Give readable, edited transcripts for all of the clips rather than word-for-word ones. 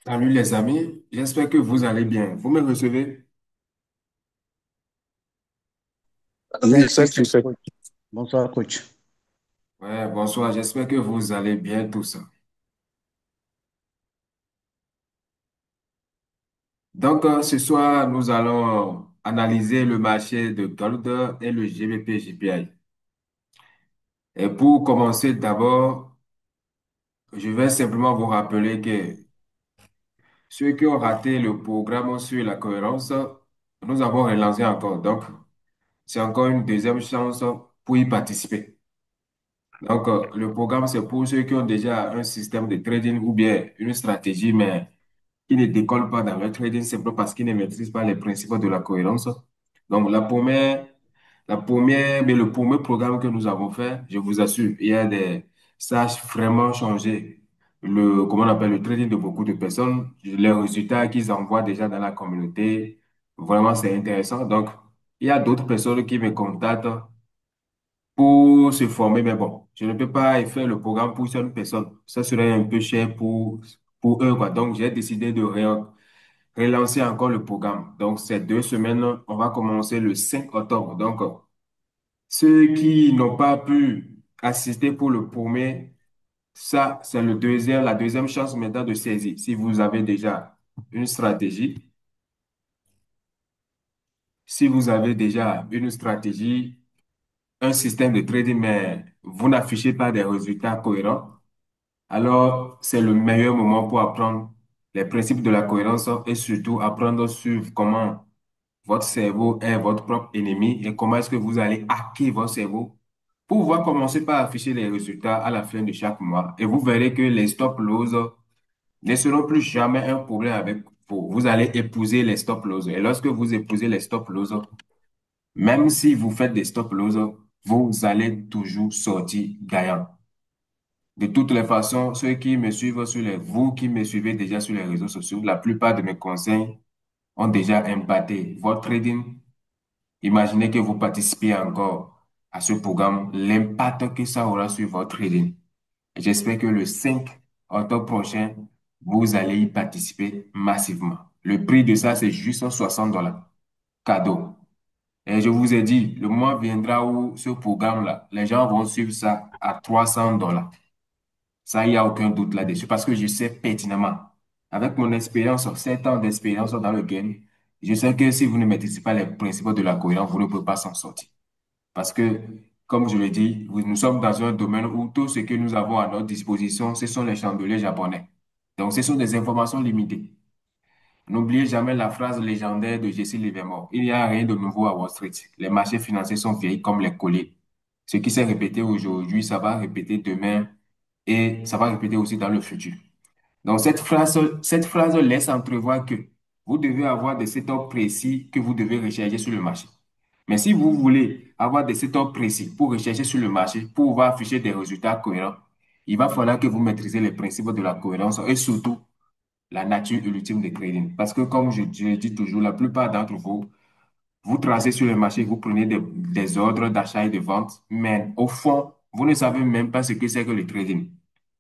Salut les amis, j'espère que vous allez bien. Vous me recevez? Oui, c'est coach. Bonsoir, coach. Ouais, bonsoir, j'espère que vous allez bien tous. Donc, ce soir, nous allons analyser le marché de gold et le GBP JPI. Et pour commencer, d'abord, je vais simplement vous rappeler que ceux qui ont raté le programme sur la cohérence, nous avons relancé encore. Donc, c'est encore une deuxième chance pour y participer. Donc, le programme, c'est pour ceux qui ont déjà un système de trading ou bien une stratégie, mais qui ne décollent pas dans le trading simplement parce qu'ils ne maîtrisent pas les principes de la cohérence. Donc, mais le premier programme que nous avons fait, je vous assure, ça a vraiment changé comment on appelle le trading de beaucoup de personnes. Les résultats qu'ils envoient déjà dans la communauté, vraiment, c'est intéressant. Donc, il y a d'autres personnes qui me contactent pour se former, mais bon, je ne peux pas faire le programme pour une personne. Ça serait un peu cher pour eux, quoi. Donc, j'ai décidé de relancer encore le programme. Donc, ces 2 semaines, on va commencer le 5 octobre. Donc, ceux qui n'ont pas pu assister pour le premier, ça, c'est la deuxième chance maintenant de saisir. Si vous avez déjà une stratégie, si vous avez déjà une stratégie, un système de trading, mais vous n'affichez pas des résultats cohérents, alors, c'est le meilleur moment pour apprendre les principes de la cohérence et surtout apprendre sur comment votre cerveau est votre propre ennemi et comment est-ce que vous allez hacker votre cerveau pour pouvoir commencer par afficher les résultats à la fin de chaque mois. Et vous verrez que les stop loss ne seront plus jamais un problème avec vous. Vous allez épouser les stop loss. Et lorsque vous épousez les stop loss, même si vous faites des stop loss, vous allez toujours sortir gagnant. De toutes les façons, vous qui me suivez déjà sur les réseaux sociaux, la plupart de mes conseils ont déjà impacté votre trading. Imaginez que vous participez encore à ce programme, l'impact que ça aura sur votre trading. Et j'espère que le 5 octobre prochain, vous allez y participer massivement. Le prix de ça, c'est juste 60 dollars. Cadeau. Et je vous ai dit, le mois viendra où ce programme-là, les gens vont suivre ça à 300 dollars. Ça, il n'y a aucun doute là-dessus parce que je sais pertinemment, avec mon expérience, 7 ans d'expérience dans le game, je sais que si vous ne maîtrisez pas les principes de la cohérence, vous ne pouvez pas s'en sortir. Parce que, comme je l'ai dit, nous sommes dans un domaine où tout ce que nous avons à notre disposition, ce sont les chandeliers japonais. Donc, ce sont des informations limitées. N'oubliez jamais la phrase légendaire de Jesse Livermore. Il n'y a rien de nouveau à Wall Street. Les marchés financiers sont vieillis comme les collets. Ce qui s'est répété aujourd'hui, ça va répéter demain et ça va répéter aussi dans le futur. Donc, cette phrase laisse entrevoir que vous devez avoir des setups précis que vous devez rechercher sur le marché. Mais si vous voulez avoir des setups précis pour rechercher sur le marché, pour pouvoir afficher des résultats cohérents, il va falloir que vous maîtrisez les principes de la cohérence et surtout la nature ultime du trading. Parce que, comme je le dis toujours, la plupart d'entre vous, vous tracez sur le marché, vous prenez des ordres d'achat et de vente, mais au fond, vous ne savez même pas ce que c'est que le trading.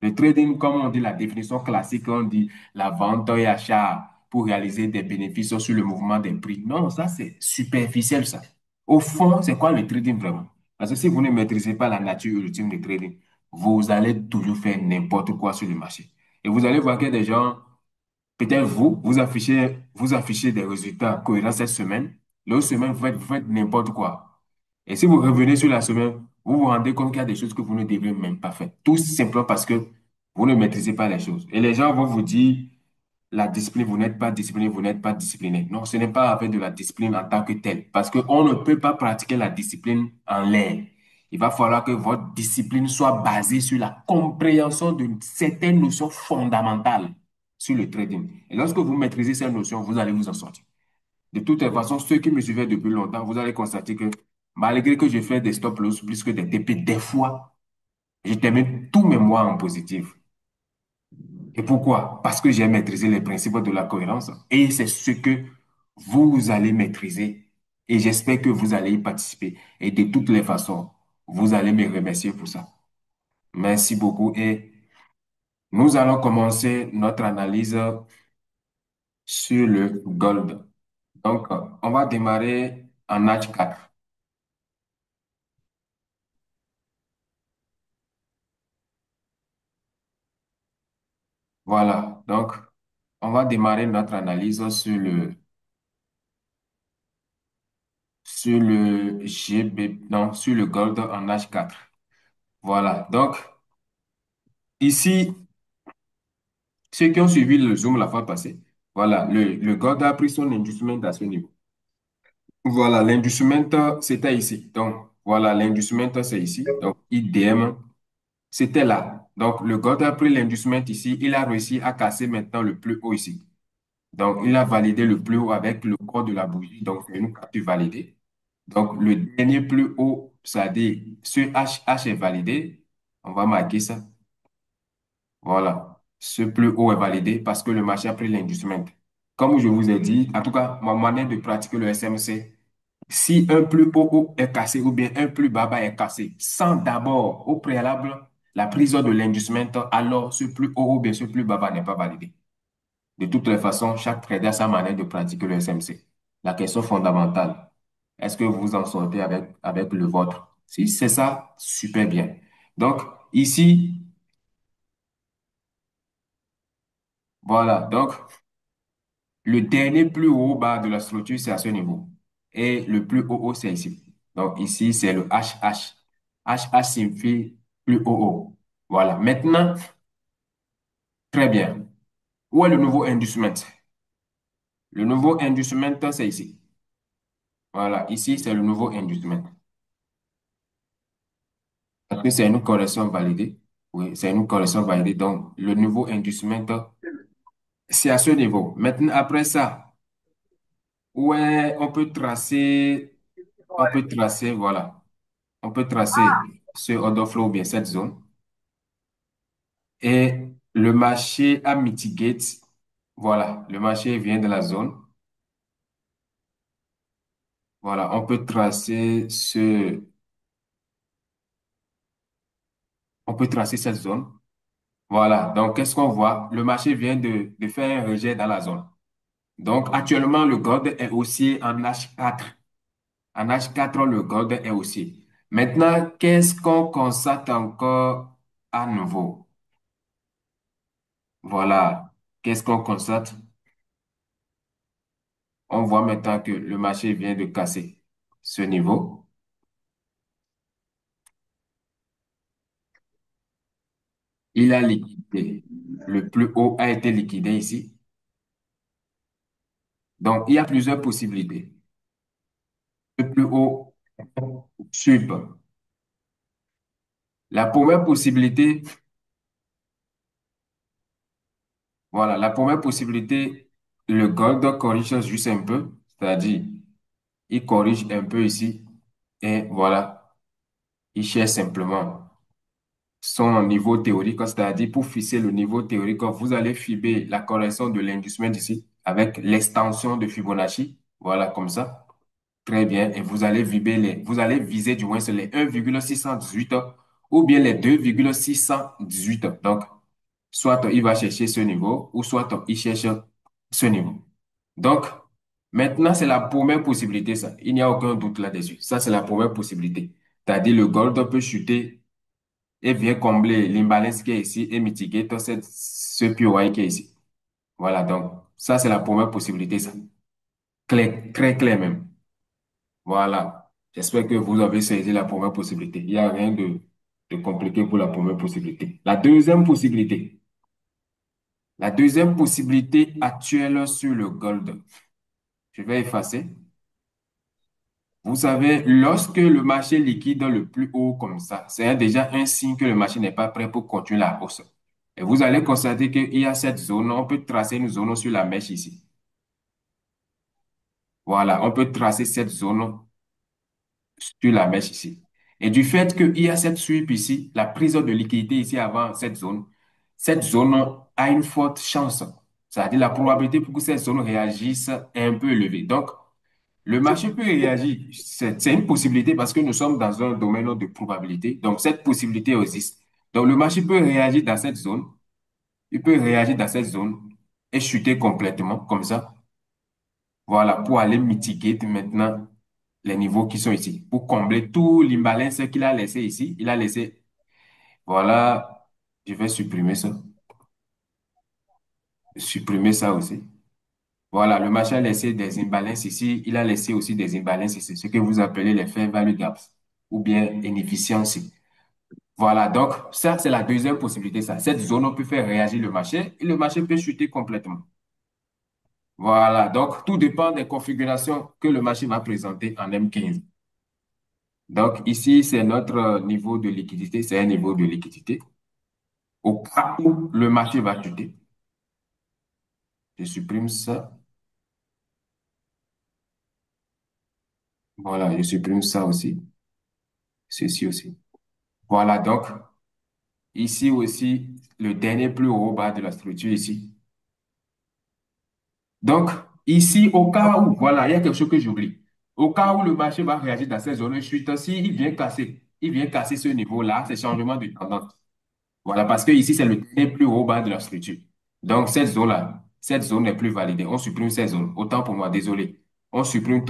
Le trading, comme on dit la définition classique, on dit la vente et achat pour réaliser des bénéfices sur le mouvement des prix. Non, ça c'est superficiel ça. Au fond, c'est quoi le trading vraiment? Parce que si vous ne maîtrisez pas la nature ultime du trading, vous allez toujours faire n'importe quoi sur le marché. Et vous allez voir que des gens, peut-être vous affichez des résultats cohérents cette semaine. L'autre semaine, vous faites n'importe quoi. Et si vous revenez sur la semaine, vous vous rendez compte qu'il y a des choses que vous ne devez même pas faire. Tout simplement parce que vous ne maîtrisez pas les choses. Et les gens vont vous dire, la discipline, vous n'êtes pas discipliné, vous n'êtes pas discipliné. Non, ce n'est pas avec de la discipline en tant que telle. Parce qu'on ne peut pas pratiquer la discipline en l'air. Il va falloir que votre discipline soit basée sur la compréhension d'une certaine notion fondamentale sur le trading. Et lorsque vous maîtrisez ces notions, vous allez vous en sortir. De toutes les façons, ceux qui me suivaient depuis longtemps, vous allez constater que malgré que je fais des stop loss plus que des TP, des fois, je termine tous mes mois en positif. Et pourquoi? Parce que j'ai maîtrisé les principes de la cohérence. Et c'est ce que vous allez maîtriser. Et j'espère que vous allez y participer. Et de toutes les façons, vous allez me remercier pour ça. Merci beaucoup. Et nous allons commencer notre analyse sur le gold. Donc, on va démarrer en H4. Voilà. Donc, on va démarrer notre analyse sur le GB, non, sur le gold en H4. Voilà. Donc, ici, ceux qui ont suivi le Zoom la fois passée, voilà, le gold a pris son inducement à ce niveau. Voilà, l'inducement, c'était ici. Donc, voilà, l'inducement, c'est ici. Donc, IDM, c'était là. Donc, le gold a pris l'inducement ici. Il a réussi à casser maintenant le plus haut ici. Donc, il a validé le plus haut avec le corps de la bougie. Donc, c'est une capture validée. Donc, le dernier plus haut, c'est-à-dire ce H est validé. On va marquer ça. Voilà. Ce plus haut est validé parce que le marché a pris l'inducement. Comme je vous ai dit, en tout cas, ma manière de pratiquer le SMC, si un plus haut est cassé ou bien un plus bas est cassé, sans d'abord, au préalable, la prise de l'inducement, alors ce plus haut ou bien ce plus bas n'est pas validé. De toutes les façons, chaque trader a sa manière de pratiquer le SMC. La question fondamentale, est-ce que vous en sortez avec le vôtre? Si c'est ça, super bien. Donc, ici, voilà. Donc, le dernier plus haut bas de la structure, c'est à ce niveau. Et le plus haut, c'est ici. Donc, ici, c'est le HH. HH signifie plus haut. Voilà. Maintenant, très bien. Où est le nouveau inducement? Le nouveau inducement, c'est ici. Voilà. Ici, c'est le nouveau inducement. Est-ce que c'est une correction validée? Oui, c'est une correction validée. Donc, le nouveau inducement, c'est à ce niveau. Maintenant, après ça, ouais, on peut tracer, voilà. On peut tracer ce order flow ou bien cette zone. Et le marché a mitigate, voilà, le marché vient de la zone. Voilà, on peut tracer cette zone. Voilà, donc qu'est-ce qu'on voit? Le marché vient de faire un rejet dans la zone. Donc actuellement, le gold est aussi en H4. En H4, le gold est aussi. Maintenant, qu'est-ce qu'on constate encore à nouveau? Voilà, qu'est-ce qu'on constate? On voit maintenant que le marché vient de casser ce niveau. Il a liquidé. Le plus haut a été liquidé ici. Donc, il y a plusieurs possibilités. Le plus haut, sub. La première possibilité, voilà, la première possibilité, le gold corrige juste un peu, c'est-à-dire, il corrige un peu ici et voilà, il cherche simplement son niveau théorique, c'est-à-dire pour fixer le niveau théorique, vous allez fibrer la correction de l'inducement ici avec l'extension de Fibonacci, voilà comme ça. Très bien. Et vous allez viser du moins sur les 1,618 ou bien les 2,618. Donc, soit il va chercher ce niveau ou soit il cherche ce niveau. Donc, maintenant, c'est la première possibilité, ça. Il n'y a aucun doute là-dessus. Ça, c'est la première possibilité. C'est-à-dire, le gold peut chuter et vient combler l'imbalance qui est ici et mitiguer ce POI qui est ici. Voilà, donc, ça, c'est la première possibilité, ça. Clair, très clair même. Voilà. J'espère que vous avez saisi la première possibilité. Il n'y a rien de compliqué pour la première possibilité. La deuxième possibilité actuelle sur le gold. Je vais effacer. Vous savez, lorsque le marché liquide le plus haut comme ça, c'est déjà un signe que le marché n'est pas prêt pour continuer la hausse. Et vous allez constater qu'il y a cette zone, on peut tracer une zone sur la mèche ici. Voilà, on peut tracer cette zone sur la mèche ici. Et du fait qu'il y a cette sweep ici, la prise de liquidité ici avant cette zone a une forte chance. C'est-à-dire la probabilité pour que cette zone réagisse est un peu élevée. Donc, le marché peut réagir. C'est une possibilité parce que nous sommes dans un domaine de probabilité. Donc, cette possibilité existe. Donc, le marché peut réagir dans cette zone. Il peut réagir dans cette zone et chuter complètement, comme ça. Voilà, pour aller mitiguer maintenant les niveaux qui sont ici, pour combler tout l'imbalance qu'il a laissé ici. Il a laissé, voilà, je vais supprimer ça aussi. Voilà, le marché a laissé des imbalances ici, il a laissé aussi des imbalances ici, ce que vous appelez les fair value gaps ou bien inefficiency. Voilà, donc ça, c'est la deuxième possibilité, ça. Cette zone, on peut faire réagir le marché et le marché peut chuter complètement. Voilà, donc tout dépend des configurations que le marché va présenter en M15. Donc ici, c'est notre niveau de liquidité, c'est un niveau de liquidité. Au cas où le marché va chuter, je supprime ça. Voilà, je supprime ça aussi, ceci aussi. Voilà, donc ici aussi, le dernier plus haut bas de la structure ici. Donc, ici, au cas où, voilà, il y a quelque chose que j'oublie. Au cas où le marché va réagir dans cette zone de chute, si il vient casser ce niveau-là, c'est changement de tendance. Voilà, parce que ici, c'est le dernier plus haut bas de la structure. Donc, cette zone-là, cette zone n'est plus validée. On supprime cette zone. Autant pour moi, désolé. On supprime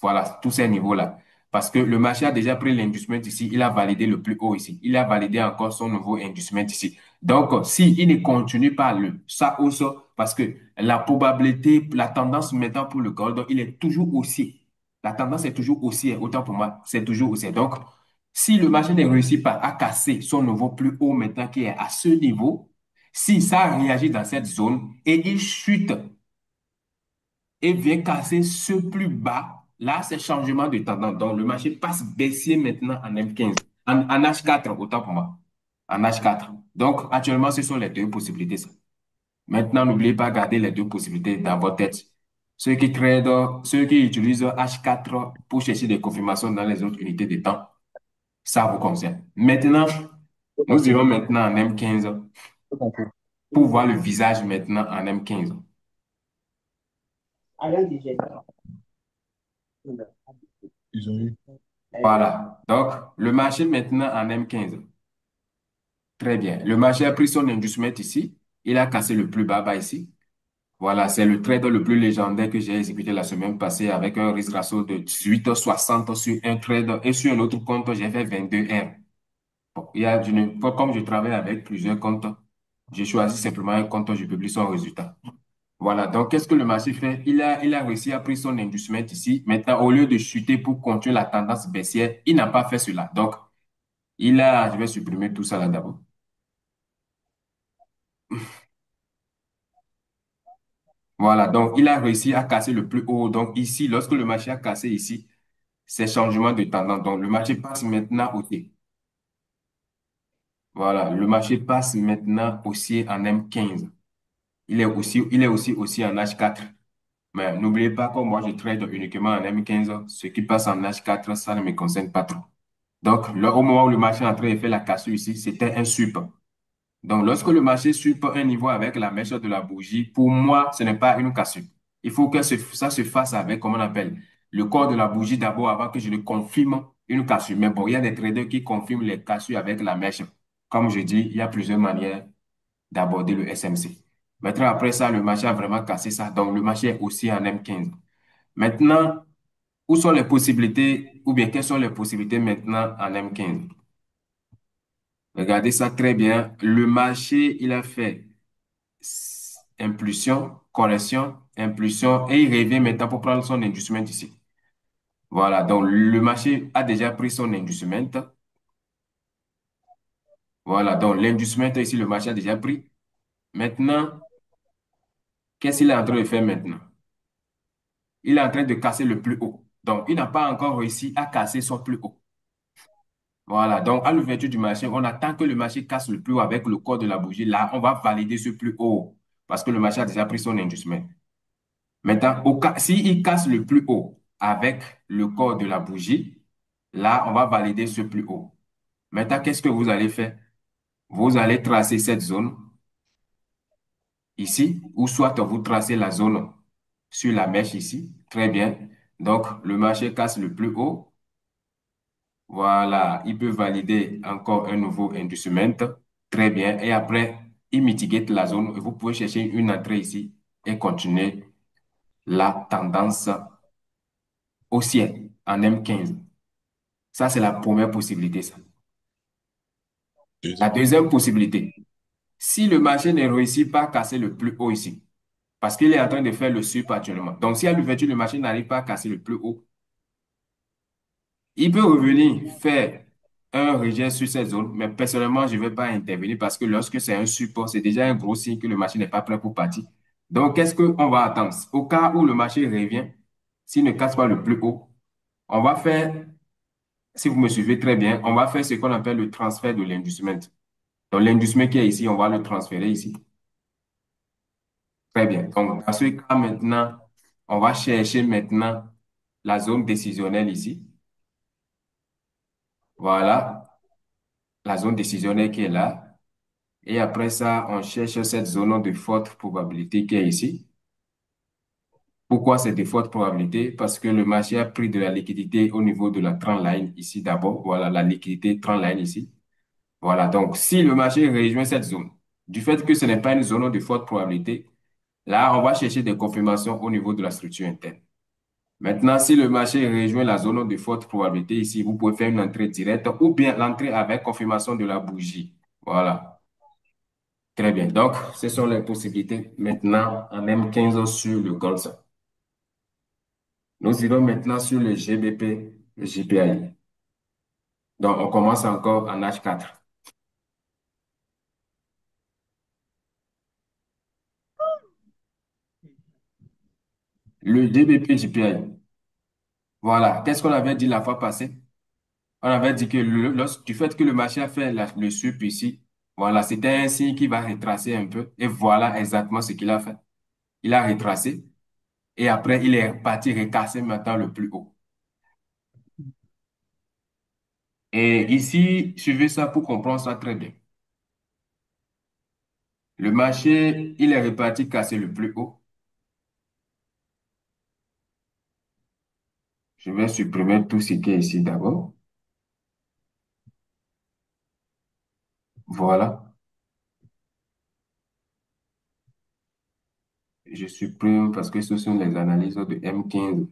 voilà, tous ces niveaux-là. Parce que le marché a déjà pris l'inducement ici. Il a validé le plus haut ici. Il a validé encore son nouveau inducement ici. Donc, si il ne continue pas ça hausse, parce que la probabilité, la tendance maintenant pour le gold, il est toujours haussier. La tendance est toujours haussière. Autant pour moi, c'est toujours haussier. Donc, si le marché ne réussit pas à casser son niveau plus haut maintenant qui est à ce niveau, si ça réagit dans cette zone et il chute et vient casser ce plus bas, là, c'est changement de tendance. Donc, le marché passe baissier maintenant en M15, en H4, autant pour moi, en H4. Donc, actuellement, ce sont les deux possibilités. Ça. Maintenant, n'oubliez pas de garder les deux possibilités dans votre tête. Ceux qui utilisent H4 pour chercher des confirmations dans les autres unités de temps, ça vous concerne. Maintenant, Tout nous compris. irons maintenant en M15 Tout compris. pour voir le visage maintenant en M15. Ils ont eu. Voilà. Donc, le marché maintenant en M15. Très bien. Le marché a pris son inducement ici. Il a cassé le plus bas ici. Voilà, c'est le trade le plus légendaire que j'ai exécuté la semaine passée avec un risk ratio de 18,60 sur un trade et sur un autre compte, j'ai fait 22 R. Bon, comme je travaille avec plusieurs comptes, j'ai choisi simplement un compte, je publie son résultat. Voilà, donc qu'est-ce que le marché fait? Il a réussi à prendre son inducement ici. Maintenant, au lieu de chuter pour continuer la tendance baissière, il n'a pas fait cela. Donc, je vais supprimer tout ça là d'abord. Voilà, donc il a réussi à casser le plus haut. Donc ici, lorsque le marché a cassé ici, c'est changement de tendance. Donc le marché passe maintenant haussier. Voilà, le marché passe maintenant haussier en M15. Il est aussi en H4. Mais n'oubliez pas que moi, je trade uniquement en M15. Ce qui passe en H4, ça ne me concerne pas trop. Donc, au moment où le marché est en train de faire la cassure ici, c'était un sup. Donc, lorsque le marché suit un niveau avec la mèche de la bougie, pour moi, ce n'est pas une cassure. Il faut que ça se fasse avec, comment on appelle, le corps de la bougie d'abord avant que je ne confirme une cassure. Mais bon, il y a des traders qui confirment les cassures avec la mèche. Comme je dis, il y a plusieurs manières d'aborder le SMC. Maintenant, après ça, le marché a vraiment cassé ça. Donc, le marché est aussi en M15. Maintenant, où sont les possibilités, ou bien quelles sont les possibilités maintenant en M15? Regardez ça très bien. Le marché, il a fait impulsion, correction, impulsion, et il revient maintenant pour prendre son inducement ici. Voilà, donc le marché a déjà pris son inducement. Voilà, donc l'inducement ici, le marché a déjà pris. Maintenant, qu'est-ce qu'il est en train de faire maintenant? Il est en train de casser le plus haut. Donc, il n'a pas encore réussi à casser son plus haut. Voilà, donc à l'ouverture du marché, on attend que le marché casse le plus haut avec le corps de la bougie. Là, on va valider ce plus haut parce que le marché a déjà pris son inducement. Maintenant, s'il casse le plus haut avec le corps de la bougie, là, on va valider ce plus haut. Maintenant, qu'est-ce que vous allez faire? Vous allez tracer cette zone ici, ou soit vous tracez la zone sur la mèche ici. Très bien. Donc, le marché casse le plus haut. Voilà, il peut valider encore un nouveau inducement. Très bien. Et après, il mitigate la zone et vous pouvez chercher une entrée ici et continuer la tendance haussière en M15. Ça, c'est la première possibilité, ça. La Deuxième. deuxième possibilité, si le marché ne réussit pas à casser le plus haut ici, parce qu'il est en train de faire le sup actuellement. Donc, si à l'ouverture, le marché n'arrive pas à casser le plus haut, il peut revenir faire un rejet sur cette zone, mais personnellement, je ne vais pas intervenir parce que lorsque c'est un support, c'est déjà un gros signe que le marché n'est pas prêt pour partir. Donc, qu'est-ce qu'on va attendre? Au cas où le marché revient, s'il ne casse pas le plus haut, on va faire, si vous me suivez très bien, on va faire ce qu'on appelle le transfert de l'inducement. Donc, l'inducement qui est ici, on va le transférer ici. Très bien. Donc, dans ce cas maintenant, on va chercher maintenant la zone décisionnelle ici. Voilà, la zone décisionnelle qui est là. Et après ça, on cherche cette zone de forte probabilité qui est ici. Pourquoi c'est de forte probabilité? Parce que le marché a pris de la liquidité au niveau de la trend line ici d'abord. Voilà, la liquidité trend line ici. Voilà, donc si le marché rejoint cette zone, du fait que ce n'est pas une zone de forte probabilité, là, on va chercher des confirmations au niveau de la structure interne. Maintenant, si le marché rejoint la zone de forte probabilité ici, vous pouvez faire une entrée directe ou bien l'entrée avec confirmation de la bougie. Voilà. Très bien. Donc, ce sont les possibilités maintenant en M15 sur le Gold. Nous irons maintenant sur le GBP, le GPI. Donc, on commence encore en H4. Le GBP GPI. Voilà. Qu'est-ce qu'on avait dit la fois passée? On avait dit que du fait que le marché a fait le sup ici, voilà, c'était un signe qui va retracer un peu. Et voilà exactement ce qu'il a fait. Il a retracé et après, il est parti recasser maintenant le plus haut. Et ici, suivez ça pour comprendre ça très bien. Le marché, il est reparti casser le plus haut. Je vais supprimer tout ce qui est ici d'abord. Voilà. Je supprime parce que ce sont les analyses de M15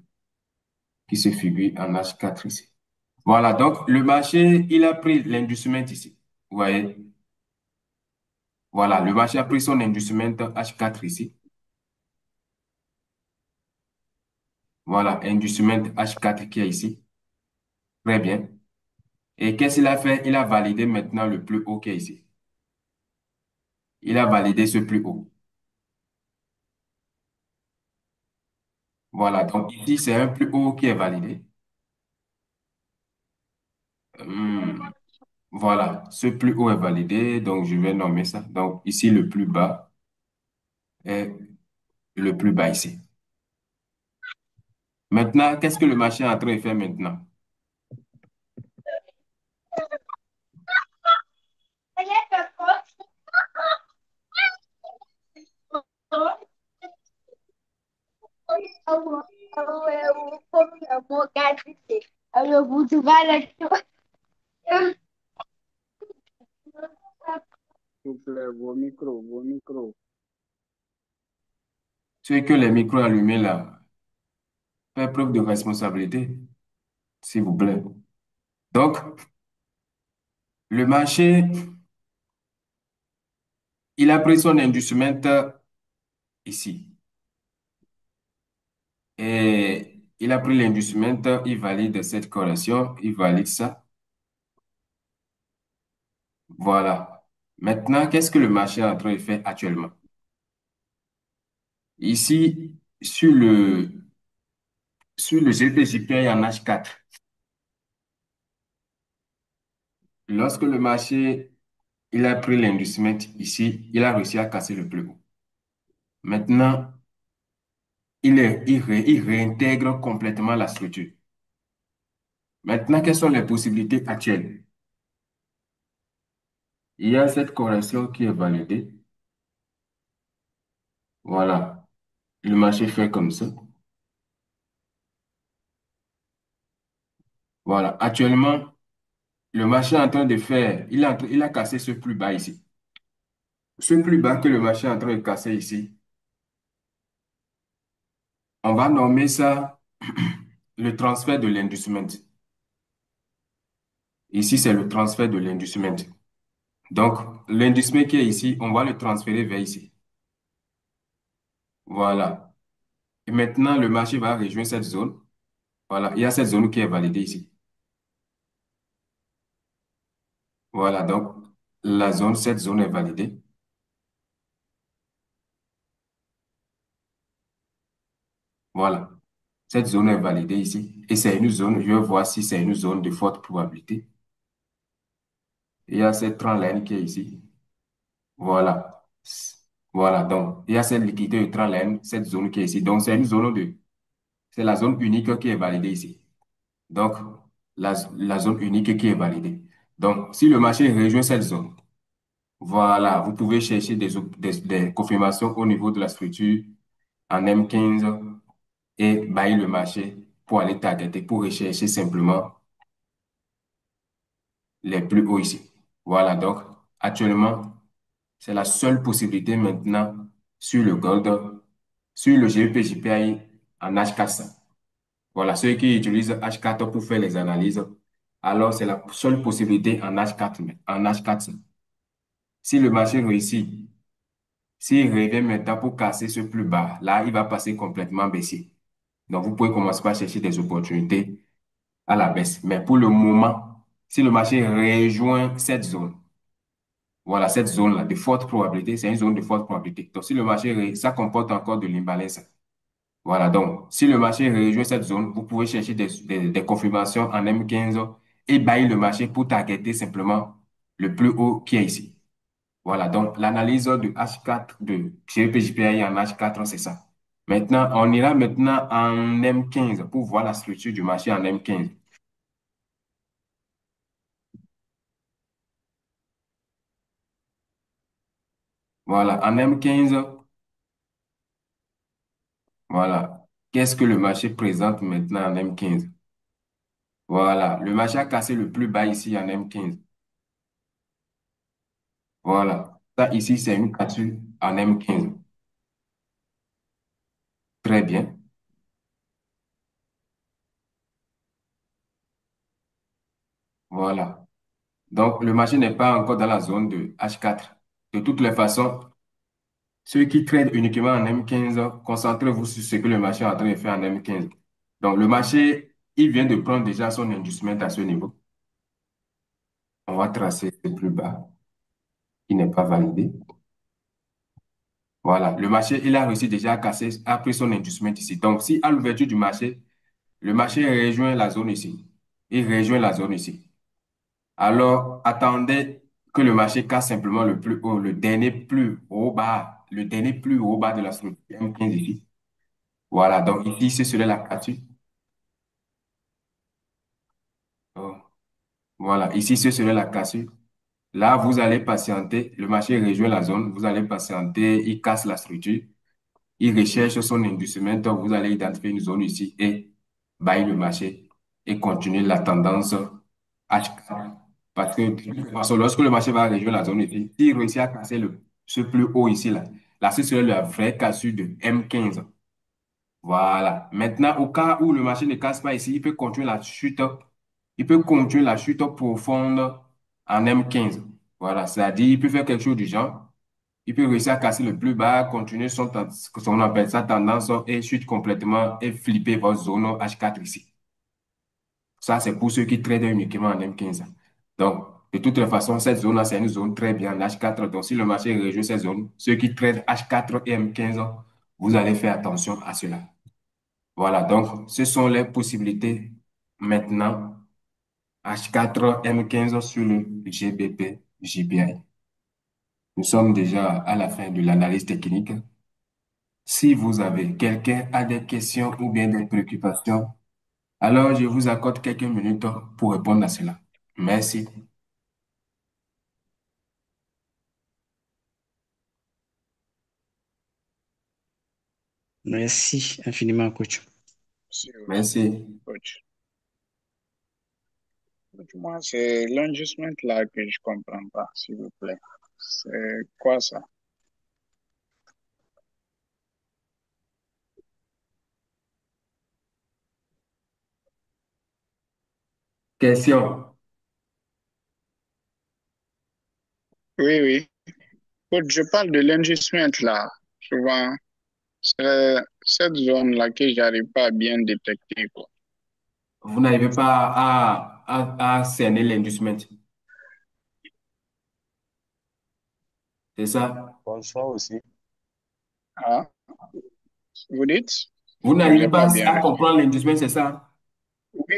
qui se figurent en H4 ici. Voilà, donc le marché, il a pris l'inducement ici. Vous voyez? Voilà, le marché a pris son inducement H4 ici. Voilà, inducement H4 qui est ici. Très bien. Et qu'est-ce qu'il a fait? Il a validé maintenant le plus haut qui est ici. Il a validé ce plus haut. Voilà, donc ici, c'est un plus haut qui est validé. Hmm, Voilà, ce plus haut est validé, donc je vais nommer ça. Donc ici, le plus bas est le plus bas ici. Maintenant, qu'est-ce que le marché est en train de faire maintenant? S'il vous plaît, vos micros. Ceux que les micros allumés là, faites preuve de responsabilité, s'il vous plaît. Donc, le marché, il a pris son inducement ici. Et il a pris l'inducement, il valide cette correction, il valide ça. Voilà. Maintenant, qu'est-ce que le marché est en train de faire actuellement? Ici, sur le GPJPI en H4, lorsque le marché il a pris l'inducement ici, il a réussi à casser le plus haut. Maintenant, il réintègre complètement la structure. Maintenant, quelles sont les possibilités actuelles? Il y a cette correction qui est validée. Voilà. Le marché fait comme ça. Voilà. Actuellement, le marché est en train de faire, il a cassé ce plus bas ici. Ce plus bas que le marché est en train de casser ici, on va nommer ça le transfert de l'inducement. Ici, c'est le transfert de l'inducement. Donc, l'inducement qui est ici, on va le transférer vers ici. Voilà. Et maintenant, le marché va rejoindre cette zone. Voilà. Il y a cette zone qui est validée ici. Voilà. Donc, cette zone est validée. Voilà. Cette zone est validée ici. Et c'est une zone, je vais voir si c'est une zone de forte probabilité. Il y a cette trend qui est ici. Voilà. Voilà. Donc, il y a cette liquidité de trend cette zone qui est ici. Donc, c'est la zone unique qui est validée ici. Donc, la zone unique qui est validée. Donc, si le marché rejoint cette zone, voilà, vous pouvez chercher des confirmations au niveau de la structure en M15 et bailler le marché pour aller targeter, pour rechercher simplement les plus hauts ici. Voilà, donc actuellement, c'est la seule possibilité maintenant sur le gold, sur le GBP JPI en H400. Voilà, ceux qui utilisent H4 pour faire les analyses, alors c'est la seule possibilité en H4, en H400. Si le marché réussit, s'il revient maintenant pour casser ce plus bas, là, il va passer complètement baissier. Donc, vous pouvez commencer par chercher des opportunités à la baisse. Mais pour le moment, si le marché rejoint cette zone, voilà, cette zone-là de forte probabilité, c'est une zone de forte probabilité. Donc, si le marché, ça comporte encore de l'imbalance. Voilà, donc, si le marché rejoint cette zone, vous pouvez chercher des confirmations en M15 et bailler le marché pour targeter simplement le plus haut qui est ici. Voilà, donc l'analyse de H4, de GPJPI en H4, c'est ça. Maintenant, on ira maintenant en M15 pour voir la structure du marché en M15. Voilà, en M15, voilà. Qu'est-ce que le marché présente maintenant en M15? Voilà, le marché a cassé le plus bas ici en M15. Voilà, ça ici, c'est une cassure en M15. Très bien. Voilà. Donc, le marché n'est pas encore dans la zone de H4. De toutes les façons, ceux qui tradent uniquement en M15, concentrez-vous sur ce que le marché est en train de faire en M15. Donc, le marché, il vient de prendre déjà son inducement à ce niveau. On va tracer le plus bas, qui n'est pas validé. Voilà. Le marché, il a réussi déjà à casser, a pris son inducement ici. Donc, si à l'ouverture du marché, le marché rejoint la zone ici, il rejoint la zone ici. Alors, attendez que le marché casse simplement le plus haut, le dernier plus haut bas de la structure M15 ici. Voilà, donc ici, ce serait la cassure. Oh, voilà, ici, ce serait la cassure. Là, vous allez patienter, le marché rejoint la zone, vous allez patienter, il casse la structure, il recherche son inducement, donc vous allez identifier une zone ici et bailler le marché et continuer la tendance H4. Parce que lorsque le marché va rejoindre la zone ici, s'il réussit à casser ce plus haut ici, là, ce serait la vraie cassure de M15. Voilà. Maintenant, au cas où le marché ne casse pas ici, il peut continuer la chute. Il peut continuer la chute profonde en M15. Voilà. C'est-à-dire, il peut faire quelque chose du genre. Il peut réussir à casser le plus bas, continuer ce qu'on appelle ça tendance et chute complètement et flipper votre zone H4 ici. Ça, c'est pour ceux qui tradent uniquement en M15. Donc, de toute façon, cette zone-là, c'est une zone très bien en H4. Donc, si le marché rejoint cette zone, ceux qui tradent H4 et M15, vous allez faire attention à cela. Voilà, donc ce sont les possibilités maintenant H4 M15 sur le GBP JPI. Nous sommes déjà à la fin de l'analyse technique. Si vous avez quelqu'un a des questions ou bien des préoccupations, alors je vous accorde quelques minutes pour répondre à cela. Merci. Merci infiniment, coach. Si, Merci. coach. Coach, moi, c'est l'enregistrement là que je comprends pas, s'il vous plaît. C'est quoi ça? Question. Oui, oui. Écoute, je parle de l'ingécement là. Souvent, c'est cette zone-là que j'arrive pas à bien détecter, quoi. Vous n'arrivez pas à cerner l'inducement. C'est ça? Bonsoir aussi. Ah, vous dites? Vous J'ai n'arrivez pas pas bien à reçu. comprendre l'inducement, c'est ça? Oui,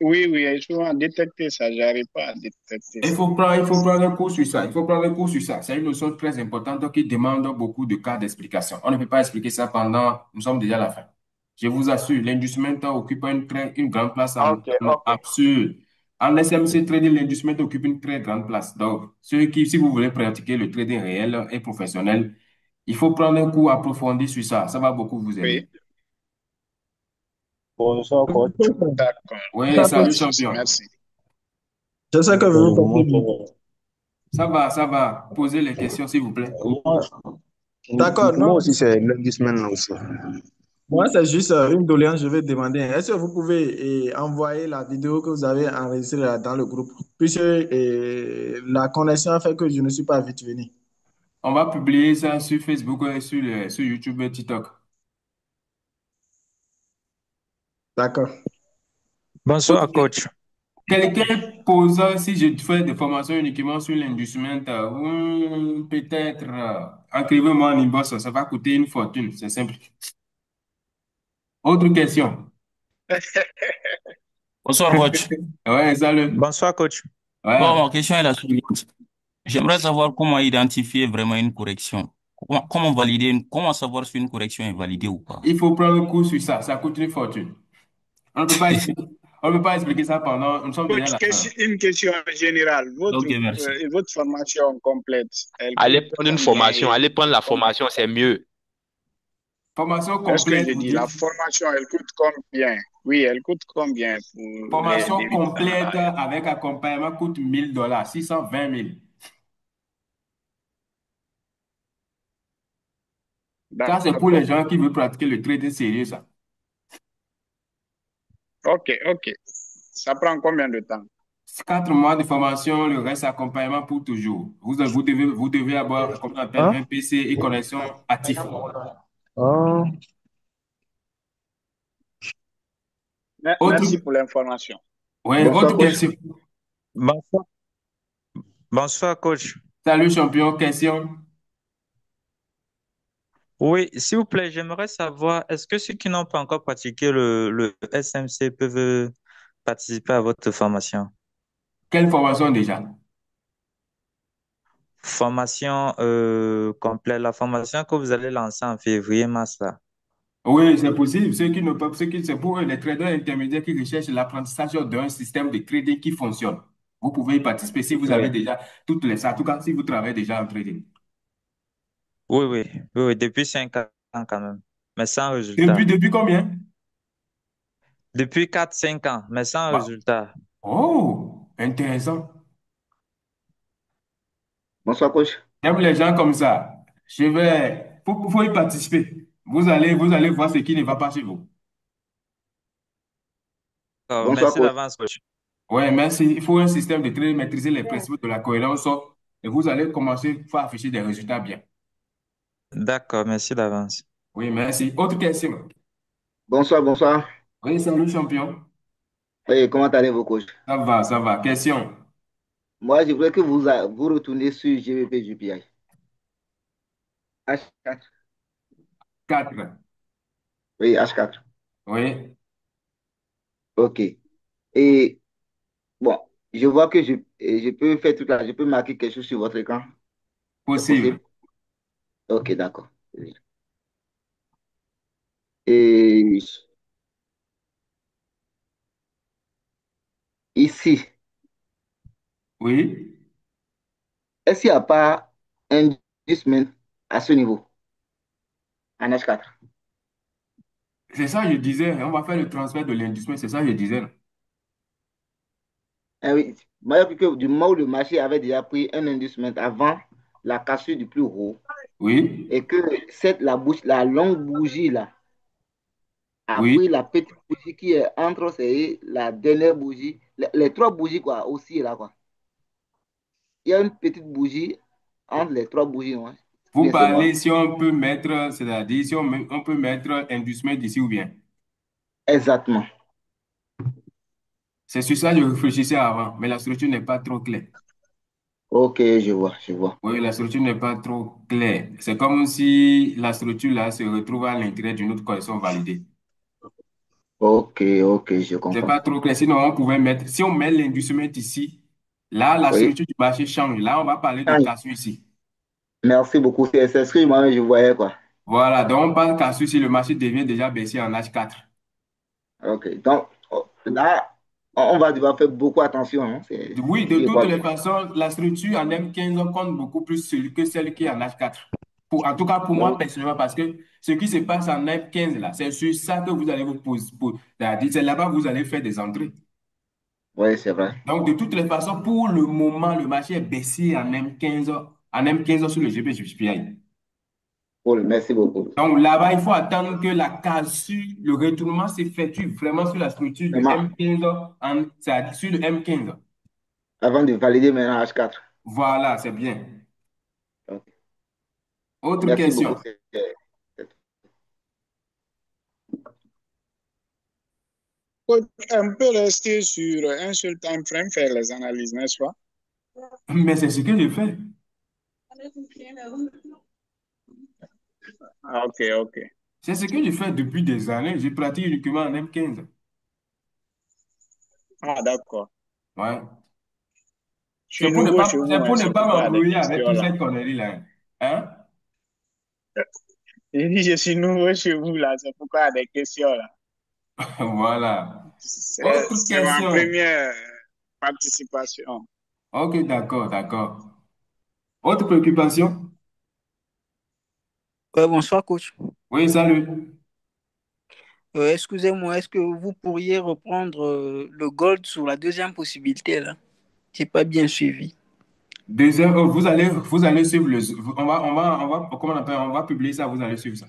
oui, oui. Et souvent, détecter ça, j'arrive pas à détecter ça. Il faut prendre un cours sur ça. Il faut prendre un cours sur ça. C'est une notion très importante qui demande beaucoup de cas d'explication. On ne peut pas expliquer ça pendant, nous sommes déjà à la fin. Je vous assure, l'inducement occupe une grande place Ok, ok. absurde. En SMC trading, l'inducement occupe une très grande place. Donc, si vous voulez pratiquer le trading réel et professionnel, il faut prendre un cours approfondi sur ça. Ça va beaucoup vous aider. Oui, Bonsoir, coach. d'accord. Oui, Y a pas de salut souci. champion. Merci. Je sais que vous portez bien. Ça va, ça va. Posez les questions, s'il vous plaît. Moi, d'accord, non, moi aussi, c'est lundi semaine aussi. Moi, c'est juste une doléance, je vais demander. Est-ce que vous pouvez envoyer la vidéo que vous avez enregistrée là, dans le groupe? Puisque la connexion fait que je ne suis pas vite venu. On va publier ça sur Facebook et sur YouTube et TikTok. D'accord. Autre Bonsoir, que- coach. Quelqu'un pose si je fais des formations uniquement sur l'industriel, peut-être, inscrivez-moi en inbox, ça va coûter une fortune, c'est simple. Autre question. Bonsoir, coach. Ouais, salut. Bonsoir, coach. Bon, Ouais. ma question est la suivante. J'aimerais savoir comment identifier vraiment une correction. Comment valider, comment savoir si une correction est validée ou pas. Il faut prendre un cours sur ça, ça coûte une fortune. On ne peut pas expliquer, on ne peut pas expliquer ça pendant, nous sommes déjà à Coach, la fin. une question générale. Ok, merci. Votre formation complète, elle coûte Allez prendre une combien formation, et allez prendre la comment? formation, c'est mieux. Formation C'est ce que complète, je vous dis. La dites. formation, elle coûte combien? Oui, elle coûte combien pour les Formation débutants, complète là? avec accompagnement coûte 1 000 $, 620 000. Ça, c'est pour les D'accord. gens qui veulent pratiquer le trading sérieux, ça. Ok, ok. Ça prend combien de temps? 4 mois de formation, le reste accompagnement pour toujours. Vous devez avoir, comment on appelle, Hein? un PC et connexion actif. Ah, Autre, Merci pour l'information. ouais, Bonsoir, autre coach. question. Bonsoir. Bonsoir, coach. Salut, champion. Question. Oui, s'il vous plaît, j'aimerais savoir, est-ce que ceux qui n'ont pas encore pratiqué le SMC peuvent participer à votre formation? Quelle formation déjà? Formation complète, la formation que vous allez lancer en février-mars, là. Oui, c'est possible. Ceux qui ne peuvent, c'est pour eux, les traders intermédiaires qui recherchent l'apprentissage d'un système de trading qui fonctionne. Vous pouvez y participer si vous avez Oui, déjà toutes les, en tout cas, si vous travaillez déjà en trading. oui, oui, oui, oui, depuis 5 ans quand même, mais sans Depuis, résultat. depuis combien? Depuis 4 5 ans, mais sans Bah, résultat. oh, intéressant. Bonsoir, coach. J'aime les gens comme ça. Faut y participer. Vous allez voir ce qui ne va pas chez vous. Bonsoir, Merci coach. d'avance, coach. Ouais, merci. Il faut un système de trading, maîtriser les principes de la cohérence et vous allez commencer à afficher des résultats bien. D'accord, merci d'avance. Oui, merci. Autre question. Bonsoir, bonsoir. Oui, salut, champion. Et comment allez-vous, coach? Ça va, ça va. Question. Moi, je voudrais que vous retourniez sur GBP GPI. H4. 4. Oui, H4. Oui, OK. Et bon, je vois que je peux faire tout là. Je peux marquer quelque chose sur votre écran. C'est possible. possible? OK, d'accord. Et ici, Oui. est-ce qu'il n'y a pas un inducement à ce niveau, en H4? C'est ça, je disais. On va faire le transfert de l'industrie. C'est ça, je disais. Ah oui, moi, j'ai cru que du moment où le marché avait déjà pris un inducement avant la cassure du plus haut Oui, et que la longue bougie là, oui. après la petite bougie qui est entre, c'est la dernière bougie, les trois bougies quoi, aussi là quoi. Il y a une petite bougie entre les trois bougies, ouais. Vous Bien c'est parlez moi. si on peut mettre, c'est-à-dire si on peut mettre inducement d'ici ou bien. Exactement. C'est sur ça que je réfléchissais avant, mais la structure n'est pas trop claire. Ok, je vois, je vois. Oui, la structure n'est pas trop claire. C'est comme si la structure là se retrouve à l'intérieur d'une autre collection validée. Ok, ok, je C'est comprends. pas trop clair. Sinon, on pouvait mettre, si on met l'inducement ici, là, la Oui. structure du marché change. Là, on va parler de Ah, cassure ici. merci beaucoup. C'est ce que moi je voyais quoi. Voilà, donc on parle cassure si le marché devient déjà baissier en H4. Ok, donc oh, là, on va devoir faire beaucoup attention, hein. Oui, C'est ce de que je toutes vois les bien. façons, la structure en M15 compte beaucoup plus que celle qui est en H4. En tout cas, pour moi, Oh, personnellement, parce que ce qui se passe en M15, là, c'est sur ça que vous allez vous poser. C'est-à-dire, c'est là-bas que vous allez faire des entrées. oui, c'est vrai. Donc, de toutes les façons, pour le moment, le marché est baissier en M15 sur le GPI. Cool, merci beaucoup. Donc, là-bas, il faut attendre que la cassure, le retournement s'effectue vraiment sur la structure du Vraiment, M15, c'est-à-dire sur le M15. avant de valider maintenant H4. Voilà, c'est bien. Ok. Autre Merci beaucoup. question. On peut rester sur un seul time frame, faire les analyses, n'est-ce pas? Mais c'est ce que je fais. Ah, ok, ok. C'est ce que je fais depuis des années. Je pratique uniquement en M15. Ah, d'accord. Ouais. Je suis nouveau chez C'est vous, hein, pour ne c'est pas pourquoi il y a des m'embrouiller avec questions toutes là. ces conneries-là. Hein? J'ai dit, je suis nouveau chez vous là, c'est pourquoi il y a des questions là. Voilà. C'est Autre c'est ma question. première participation. Ok, d'accord, d'accord. Autre préoccupation? Bonsoir, coach. Oui, salut. Excusez-moi, est-ce que vous pourriez reprendre le gold sur la deuxième possibilité là? J'ai pas bien suivi. Deuxième, vous allez suivre comment on appelle, on va publier ça, vous allez suivre ça.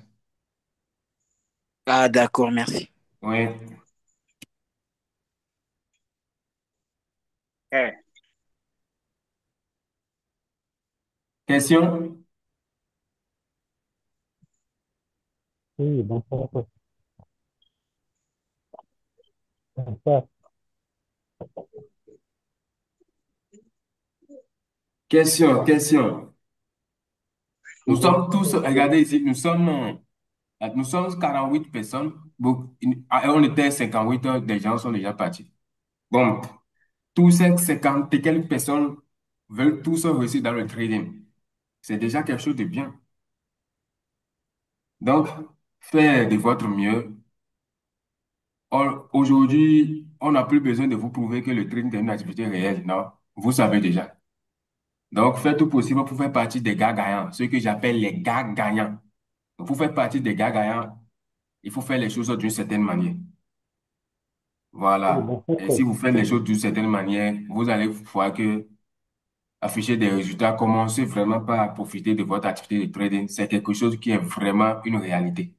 Ah, d'accord, merci. Oui. Eh, Question? Oui, bonsoir. Bonsoir. Question. Nous Oui, sommes tous, regardez ici, nous sommes 48 personnes. On était 58, des gens sont déjà partis. Bon, tous ces 50 et quelques personnes veulent tous réussir dans le trading. C'est déjà quelque chose de bien. Donc, faites de votre mieux. Aujourd'hui, on n'a plus besoin de vous prouver que le trading est une activité réelle. Non, vous savez déjà. Donc, faites tout possible pour faire partie des gars gagnants, ceux que j'appelle les gars gagnants. Donc, pour faire partie des gars gagnants, il faut faire les choses d'une certaine manière. oui, Voilà. bonsoir, Et si coach. vous faites les choses d'une certaine manière, vous allez voir que afficher des résultats, commencez vraiment pas à profiter de votre activité de trading. C'est quelque chose qui est vraiment une réalité.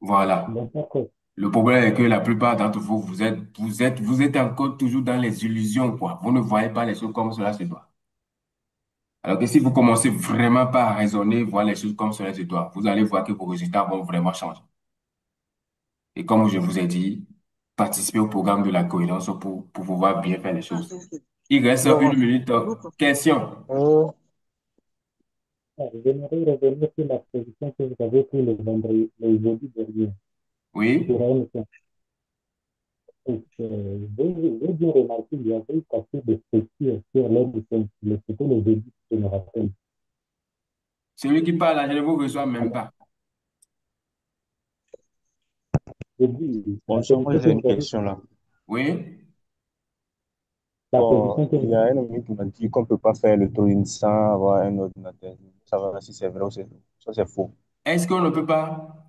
Voilà. Bonsoir, coach. Le problème est que la plupart d'entre vous, vous êtes encore toujours dans les illusions, quoi. Vous ne voyez pas les choses comme cela se doit. Alors que si vous commencez vraiment pas à raisonner, voir les choses comme cela se doit, vous allez voir que vos résultats vont vraiment changer. Et comme je vous ai dit, participez au programme de la cohérence pour pouvoir bien faire les choses. Il reste Bon, une minute. Question. oh, J'aimerais revenir sur la position que vous avez prise le jeudi dernier Oui. sur AMC. J'ai bien remarqué qu'il y avait eu assez de structure sur l'AMC. C'était le jeudi, je me rappelle. Celui qui parle, là, je ne vous reçois même Alors, pas. je dis, la Bonsoir, moi position que j'ai vous une avez, question là. Oui. la Bon, position que il vous y a avez, un ami qui m'a dit qu'on ne peut pas faire le trading sans avoir un ordinateur. Ça va si c'est vrai ou c'est ça, c'est faux. Est-ce qu'on ne peut pas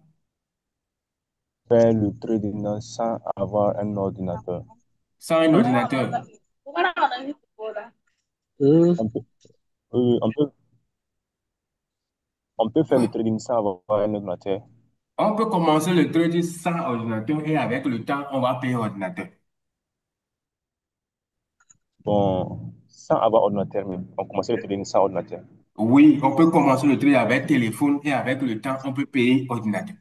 Faire le trading sans avoir un ordinateur. sans un ordinateur? Hmm. On peut, oui, on peut faire Oui. le trading sans avoir un ordinateur. On peut commencer le trading sans ordinateur et avec le temps, on va payer ordinateur. Bon, sans avoir ordinateur même. On commence le trading sans ordinateur. Oui, on peut commencer le trading avec téléphone et avec le temps, on peut payer ordinateur.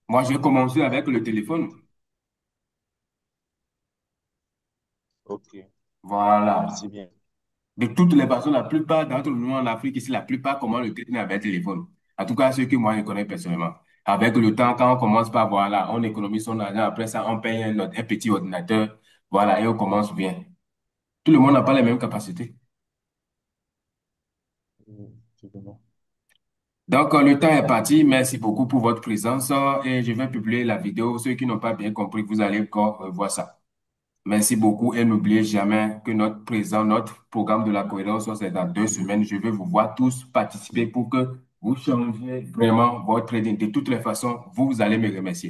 Moi, j'ai commencé avec le téléphone. Ok, Voilà. c'est bien. De toutes les façons, la plupart d'entre nous en Afrique, ici, la plupart commencent le trading avec téléphone. En tout cas, ceux que moi, je connais personnellement. Avec le temps, quand on commence par, voilà, on économise son argent. Après ça, on paye un petit ordinateur. Voilà, et on commence bien. Tout le monde n'a pas les mêmes capacités. C'est bon. Donc, le temps est parti. Merci beaucoup pour votre présence et je vais publier la vidéo. Ceux qui n'ont pas bien compris, vous allez encore voir ça. Merci beaucoup et n'oubliez jamais que notre programme de la cohérence, c'est dans 2 semaines. Je vais vous voir tous participer pour que vous changiez vraiment votre trading. De toutes les façons, vous allez me remercier.